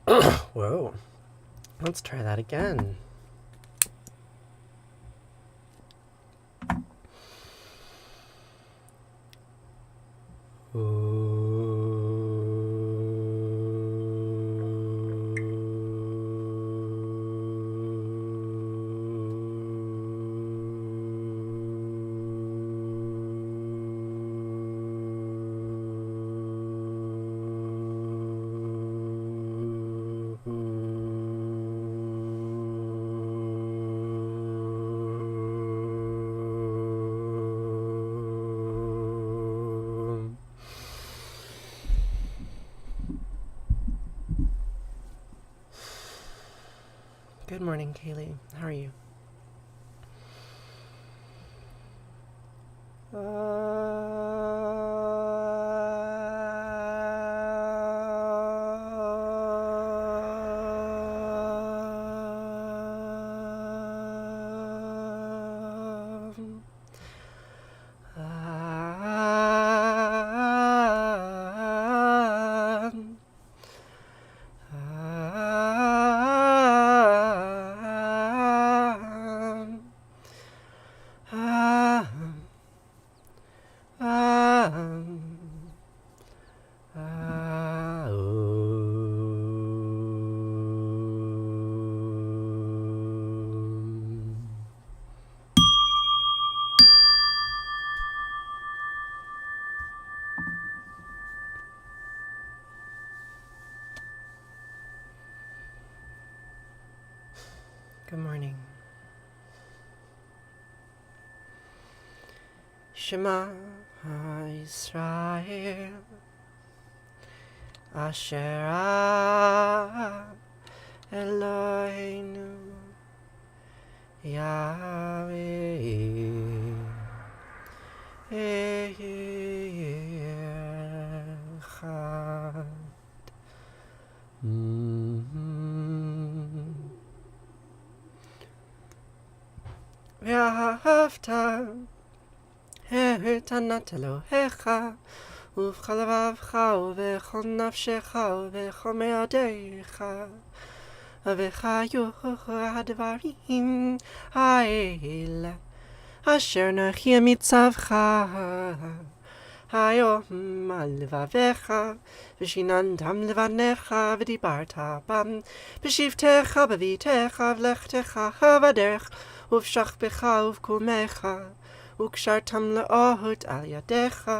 Whoa. Let's try that again. Good morning, Kaylee. How are you? Good morning. Shema Yisrael Asher Eloheinu Yahweh Echad. Vahafta את ענת אלוהיך ובכל לבבך ובכל נפשך ובכל מאודיך וחיו הדברים האלה אשר נחי מצווך היום על לבביך ושיננתם לבניך ודיברת בם בשבתך בביתך ולכתך בדרך ובשכבך ובקומך וקשרתם לאות על ידיך,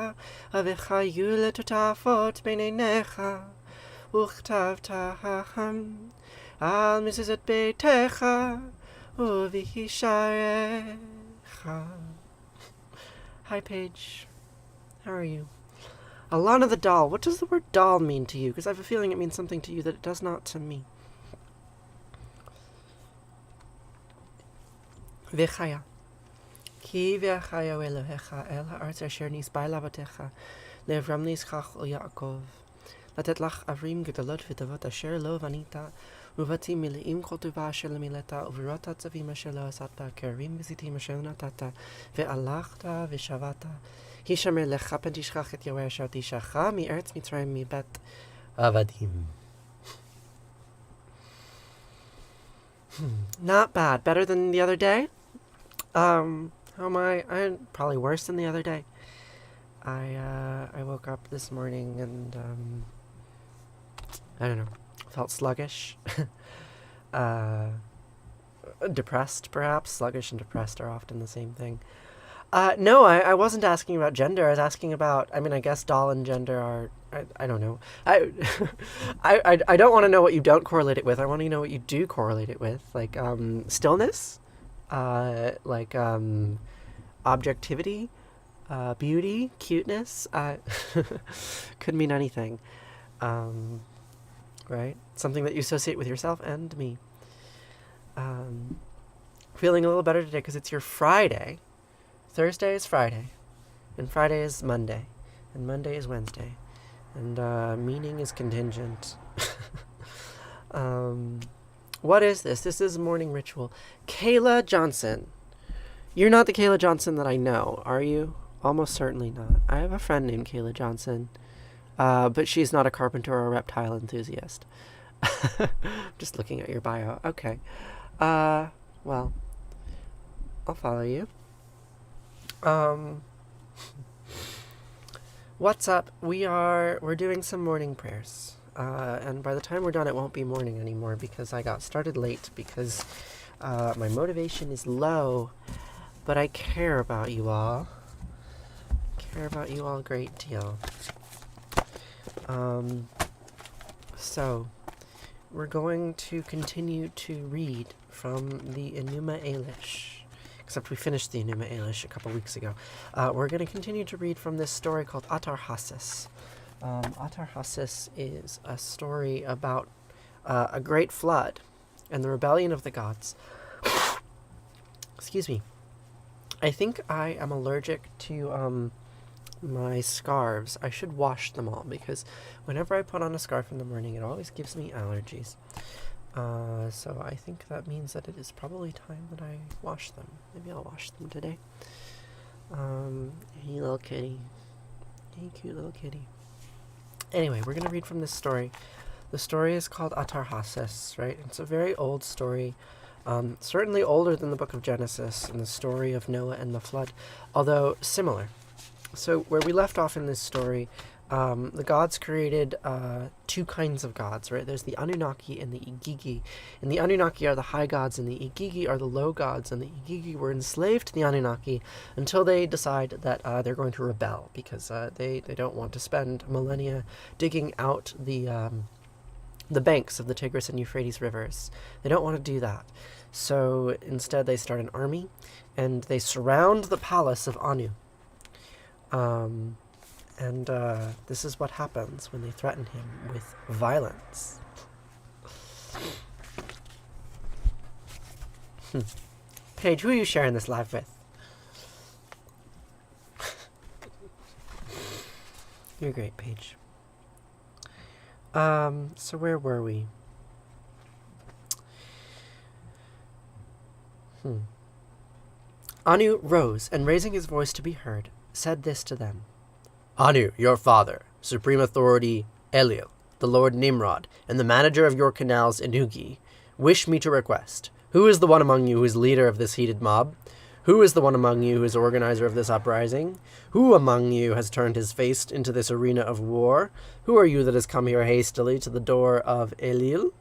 וחיו לטוטפות בין עיניך, וכתבתם על מזוזות ביתך, ובשעריך. Hi, Paige. How are you? Alana the doll. What does the word doll mean to you? Because I have a feeling it means something to you that it does not to me. V'chaya. כי והחיו אלוהיך אל הארץ אשר נשבע לאבותיך לאברהם ליצחק וליעקב לתת לך ערים גדולות וטובות אשר לא בנית ובתים מלאים כל טובה אשר למילאת וברות הצווים אשר לא עשת כרמים וזיתים אשר נתת והלכת ושבת הישמר לך פן תשכח את יהוה אשר תישך מארץ מצרים מבית עבדים. Not bad. Better than the other day? How am I? I'm probably worse than the other day. I woke up this morning and I don't know, felt sluggish. Depressed, perhaps. Sluggish and depressed are often the same thing. No, I wasn't asking about gender. I was asking about, I mean, I guess doll and gender are, I don't know. I don't want to know what you don't correlate it with. I want to know what you do correlate it with. Like, stillness, like, objectivity, beauty, cuteness, could mean anything. Right? Something that you associate with yourself and me. Feeling a little better today because it's your Friday. Thursday is Friday, and Friday is Monday, and Monday is Wednesday, and meaning is contingent. What is this? This is a morning ritual. Kayla Johnson. You're not the Kayla Johnson that I know, are you? Almost certainly not. I have a friend named Kayla Johnson, but she's not a carpenter or a reptile enthusiast. Just looking at your bio. Okay. Well, I'll follow you. What's up? We're doing some morning prayers. And by the time we're done, it won't be morning anymore because I got started late because my motivation is low, but I care about you all. Care about you all a great deal. So, we're going to continue to read from the Enuma Elish. Except we finished the Enuma Elish a couple weeks ago. We're going to continue to read from this story called Atarhasis. Atarhasis is a story about a great flood and the rebellion of the gods. Excuse me. I think I am allergic to my scarves. I should wash them all because whenever I put on a scarf in the morning, it always gives me allergies. So I think that means that it is probably time that I wash them. Maybe I'll wash them today. Hey, little kitty. Hey, cute little kitty. Anyway, we're going to read from this story. The story is called Atarhasis, right? It's a very old story. Certainly older than the book of Genesis and the story of Noah and the flood, although similar. So where we left off in this story, the gods created two kinds of gods, right? There's the Anunnaki and the Igigi. And the Anunnaki are the high gods and the Igigi are the low gods. And the Igigi were enslaved to the Anunnaki until they decide that they're going to rebel because they don't want to spend millennia digging out the banks of the Tigris and Euphrates rivers. They don't want to do that. So instead they start an army and they surround the palace of Anu. And this is what happens when they threaten him with violence. Paige, who are you sharing this live with? You're great, Paige. So where were we? Anu rose, and raising his voice to be heard, said this to them. Anu, your father, supreme authority Eliel, the Lord Nimrod, and the manager of your canals Enugi, wish me to request, who is the one among you who is leader of this heated mob? Who is the one among you who is organizer of this uprising? Who among you has turned his face into this arena of war? Who are you that has come here hastily to the door of Eliel?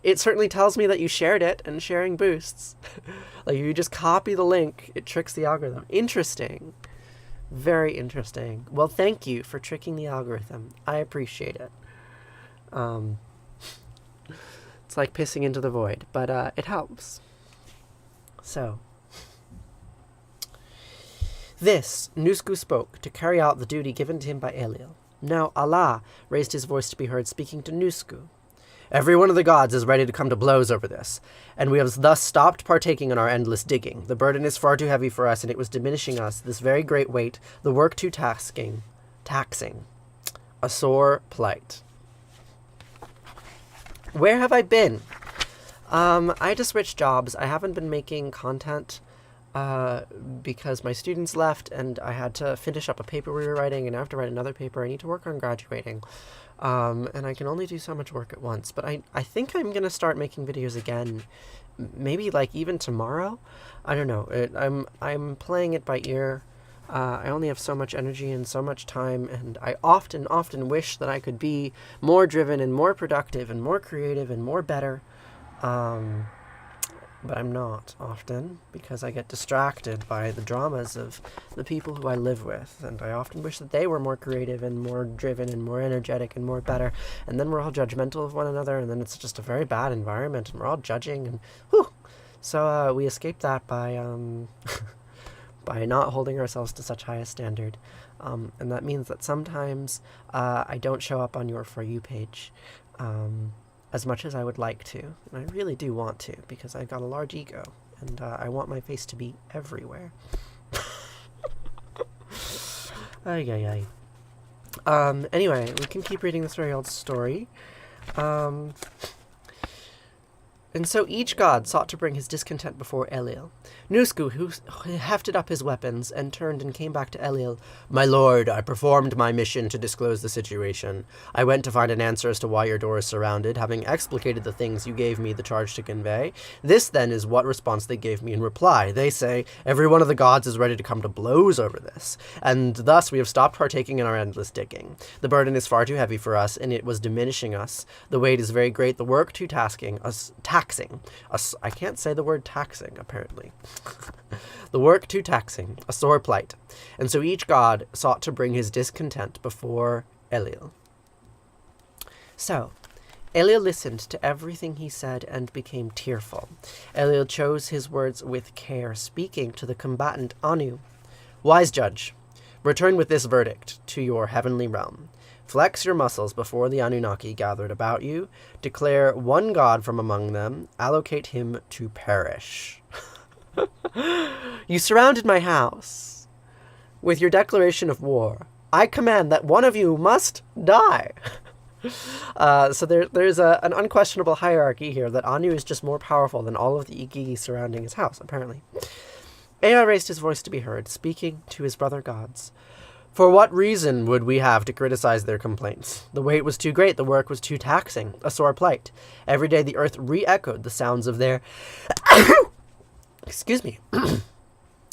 It certainly tells me that you shared it, and sharing boosts. Like, you just copy the link, it tricks the algorithm. Interesting. Very interesting. Well, thank you for tricking the algorithm. I appreciate it. It's like pissing into the void, but it helps. So, this Nusku spoke to carry out the duty given to him by Eliel. Now Allah raised his voice to be heard, speaking to Nusku. Every one of the gods is ready to come to blows over this, and we have thus stopped partaking in our endless digging. The burden is far too heavy for us, and it was diminishing us, this very great weight, the work too taxing. A sore plight. Where have I been? I had to switch jobs. I haven't been making content because my students left, and I had to finish up a paper we were writing, and I have to write another paper. I need to work on graduating. And I can only do so much work at once, but I think I'm going to start making videos again, maybe like even tomorrow. I don't know. I'm playing it by ear. I only have so much energy and so much time, and I often wish that I could be more driven and more productive and more creative and more better. But I'm not often because I get distracted by the dramas of the people who I live with, and I often wish that they were more creative and more driven and more energetic and more better, and then we're all judgmental of one another, and then it's just a very bad environment, and we're all judging, and whew! So we escape that by by not holding ourselves to such high a standard, and that means that sometimes I don't show up on your For You page, as much as I would like to, and I really do want to, because I've got a large ego, and I want my face to be everywhere. Ay. Anyway, we can keep reading this very old story. And so each god sought to bring his discontent before Eliel. Nusku, who hefted up his weapons and turned and came back to Eliel. My lord, I performed my mission to disclose the situation. I went to find an answer as to why your door is surrounded, having explicated the things you gave me the charge to convey. This, then, is what response they gave me in reply. They say, every one of the gods is ready to come to blows over this, and thus we have stopped partaking in our endless digging. The burden is far too heavy for us, and it was diminishing us. The weight is very great, the work too taxing. I can't say the word taxing, apparently. The work too taxing, a sore plight. And so each god sought to bring his discontent before Eliel. So, Eliel listened to everything he said and became tearful. Eliel chose his words with care, speaking to the combatant Anu. Wise judge, return with this verdict to your heavenly realm. Flex your muscles before the Anunnaki gathered about you. Declare one god from among them. Allocate him to perish. You surrounded my house with your declaration of war. I command that one of you must die. So there's an unquestionable hierarchy here that Anu is just more powerful than all of the Igigi surrounding his house, apparently. Ea raised his voice to be heard, speaking to his brother gods. For what reason would we have to criticize their complaints? The weight was too great, the work was too taxing, a sore plight. Every day the earth re-echoed the sounds of their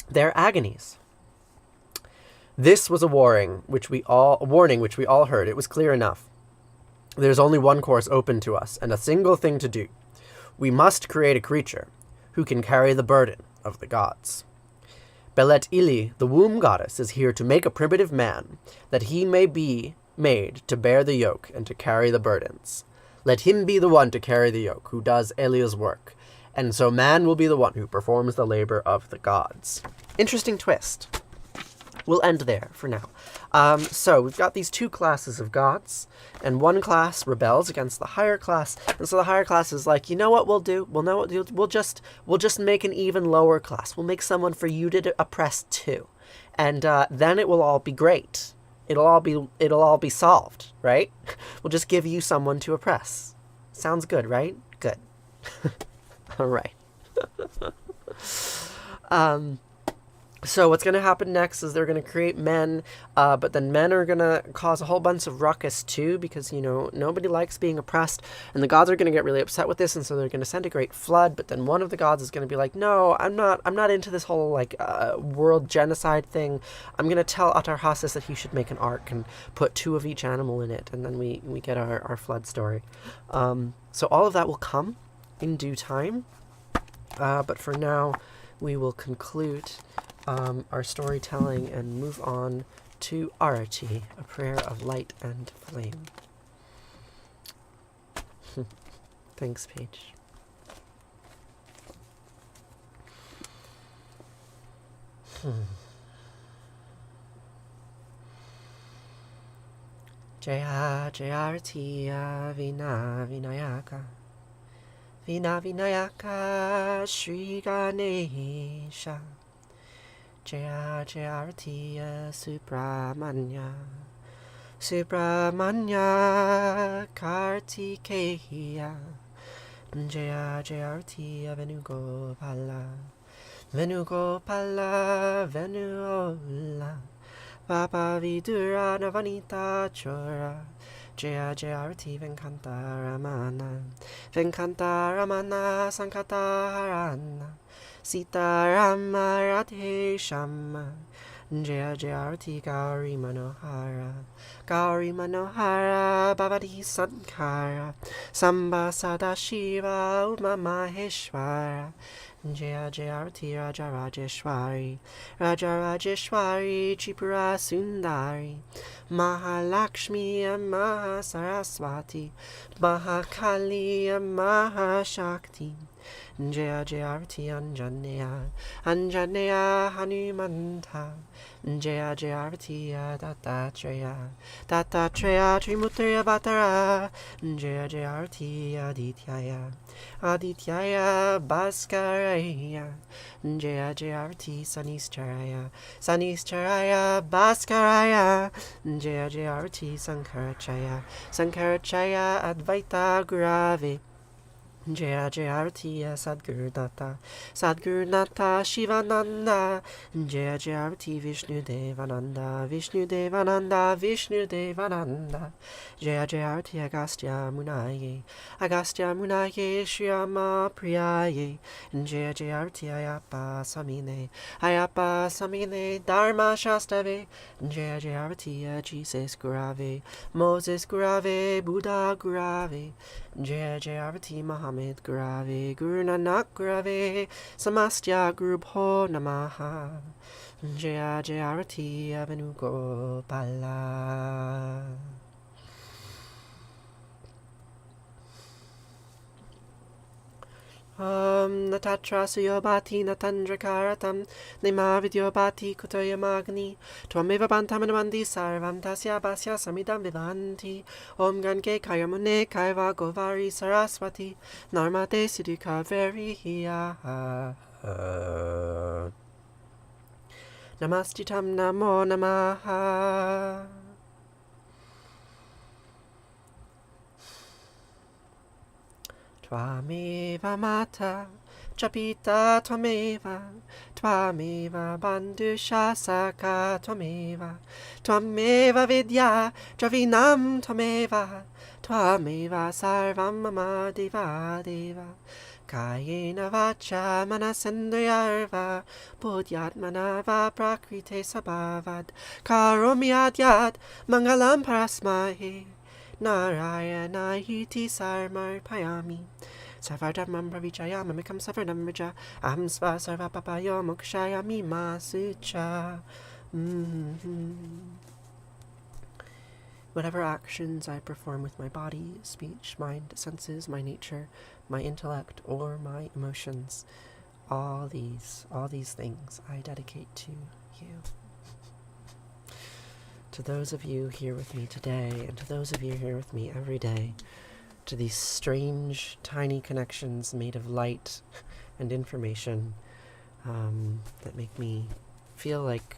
their agonies. This was a warning which we all heard. It was clear enough. There's only one course open to us, and a single thing to do. We must create a creature who can carry the burden of the gods. Belet Ili, the womb goddess, is here to make a primitive man, that he may be made to bear the yoke and to carry the burdens. Let him be the one to carry the yoke, who does Eliel's work, and so man will be the one who performs the labor of the gods. Interesting twist. We'll end there for now. So we've got these two classes of gods, and one class rebels against the higher class, and so the higher class is like, you know what we'll do? We'll just make an even lower class. We'll make someone for you to oppress too, and then it will all be great. It'll all be solved, right? We'll just give you someone to oppress. Sounds good, right? Good. All right. So what's going to happen next is they're going to create men, but then men are going to cause a whole bunch of ruckus too, because, nobody likes being oppressed, and the gods are going to get really upset with this, and so they're going to send a great flood, but then one of the gods is going to be like, no, I'm not into this whole, world genocide thing. I'm going to tell Atarhasis that he should make an ark and put 2 of each animal in it, and then we get our flood story. So all of that will come in due time, but for now, we will conclude our storytelling and move on to Arati, a prayer of light and flame. Thanks, Paige. Jaya Arati Vina Vinayaka Vina Vinayaka Shri Ganesha Jaya Arati Subramanya Kartikeya Jaya Arati Venugopala Venuola Papa Vidura Navanita Chora Jaya Arati Venkanta Ramana Sankata Harana Sita Rama Radhe Shama Jaya Arati Gauri Manohara Bhavati Sankara Samba Sadashiva Uma Maheshwara Jaya Arati Raja Rajeshwari Tripura Sundari Mahalakshmi and Mahasaraswati Mahakali and Mahashakti Jaya Arati Anjaneya Hanumanta Jaya Arati Dattatreya Trimutraya Vatara Jaya Arati Adityaya Bhaskaraya Jaya Arati Sanistaraya Bhaskaraya Jaya Arati Sankarachaya Advaita Gurave Jaya Jaya Arati Sadguru Nata Shivananda Jaya Jaya Arati Vishnu Devananda Jaya Jaya Arati Agastya Munaye Shriyama Priyaye Jaya Jaya Arati Ayapa Samine Dharma Shastave Jaya Jaya Arati Jesus Gurave Moses Gurave Buddha Gurave Jaya Jaya Arati Muhammad Gurave Guru Nanak Gurave Samastya Gurubho Namaha Jaya Jaya Arati Avenu Gopala. Natatra Suyobati Natandrakaratam Nemavidyobati Kutoyamagni Twameva Bantamanamandi Sarvam Tasya Basya Samidam Vivanti Om Gange Kayamune Kaiva Govari Saraswati Narmate Siddhika Veriya Namastitam Namo Namaha. Twameva Mata Chapita Twameva Bandusha Saka Twameva Vidya Dravinam Twameva Sarvam Mama Deva Kayena Vacha Manasendriyarva Buddhyatmanava Prakrite Sabhavad Karomiadyat Mangalam Parasmahi Narayana Hiti Sarmar Payami Savardamam Pravichayam Amikam Savardamrija Aham Sva Sarva Papayo Mokshayami Masucha. Whatever actions I perform with my body, speech, mind, senses, my nature, my intellect, or my emotions, all these things I dedicate to you. To those of you here with me today, and to those of you here with me every day, to these strange, tiny connections made of light and information that make me feel like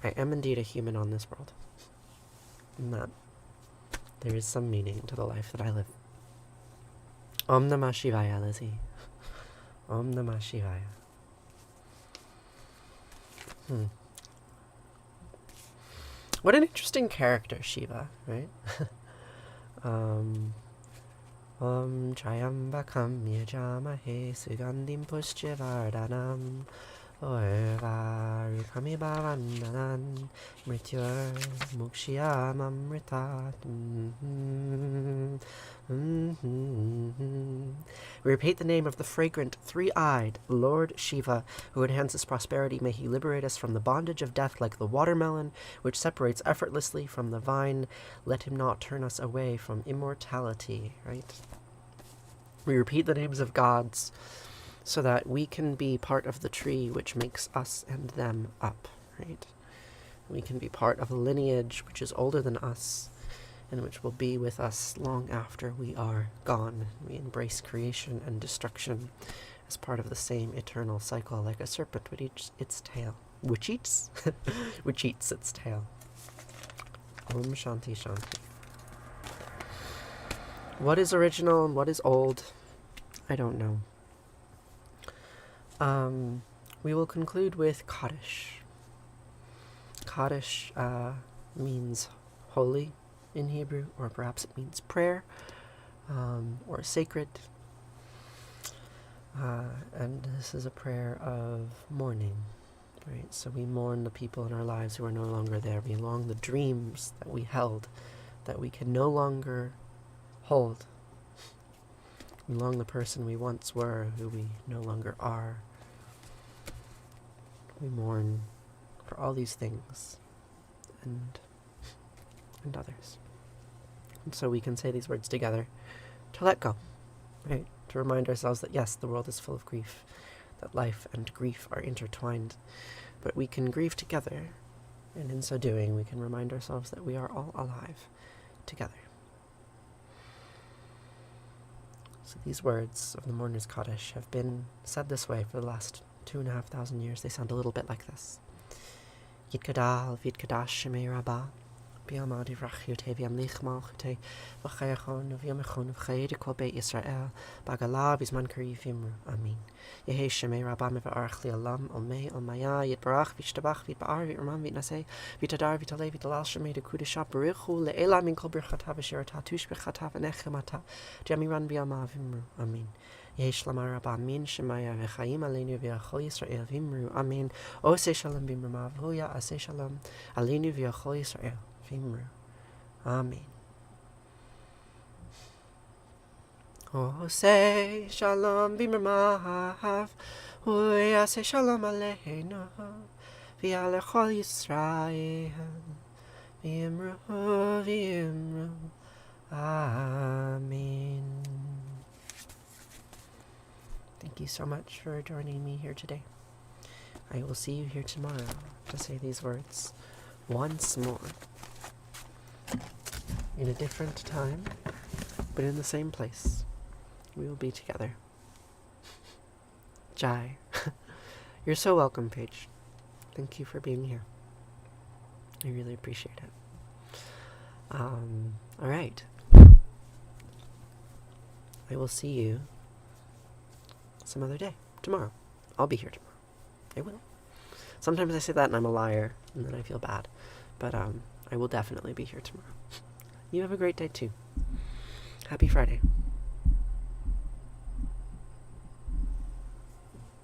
I am indeed a human on this world, and that there is some meaning to the life that I live. Om Namah Shivaya, Lizzie. Om Namah Shivaya. What an interesting character, Shiva, right? Om Trayambakam Yajamahe Sugandhim Pushtivardhanam Orvarukami Bhavandanan Mrityur Mukshiyamamritat. We repeat the name of the fragrant, three-eyed Lord Shiva, who enhances prosperity. May he liberate us from the bondage of death like the watermelon, which separates effortlessly from the vine. Let him not turn us away from immortality, right? We repeat the names of gods so that we can be part of the tree which makes us and them up, right? We can be part of a lineage which is older than us and which will be with us long after we are gone. We embrace creation and destruction as part of the same eternal cycle, like a serpent which eats its tail. Which eats its tail. Om Shanti Shanti. What is original and what is old? I don't know. We will conclude with Kaddish. Kaddish means holy in Hebrew, or perhaps it means prayer, or sacred. And this is a prayer of mourning, right? So we mourn the people in our lives who are no longer there. We long the dreams that we held that we can no longer hold. We long the person we once were who we no longer are. We mourn for all these things and others. And so we can say these words together to let go, right? To remind ourselves that yes, the world is full of grief, that life and grief are intertwined, but we can grieve together, and in so doing we can remind ourselves that we are all alive together. So these words of the Mourner's Kaddish have been said this way for the last 2,500 years. They sound a little bit like this. Yitkadal Vidkadash Shemei Rabbah Biamad Rachute, Biam Lichmalchute, Vachayachon, Viamachon, Vachayde Kobe Israel, Bagala, Bisman Kari Vimru, Amin. Yehe Sheme Rabam Archli Alam, Omei, Omaya, Yet Barach, Vichtabach, Vitbar, Vitman, Vitnase, Vitadar, Vitale, Vitalal Sheme, the Kudishap, Barichu, Le Elam in Kolbirchata, Vishirata, Tushbechata, Nechemata, Jamiran Biama Vimru, Amin. Yeshlamar Amin Shemaya Vechaim Alenu Viachol Yisrael Vimru Amin Ose Shalom Vimru Mavoya Ase Shalom Alenu Viachol Yisrael Vimru Amin Ose Shalom Vimru Mahav Oya Ase Shalom Aleinu Vialechol Yisrael Vimru Vimru Amen. Thank you so much for joining me here today. I will see you here tomorrow to say these words once more. In a different time, but in the same place. We will be together. Jai. You're so welcome, Paige. Thank you for being here. I really appreciate it. Alright. I will see you some other day. Tomorrow. I'll be here tomorrow. I will. Sometimes I say that and I'm a liar, and then I feel bad. But I will definitely be here tomorrow. You have a great day too. Happy Friday.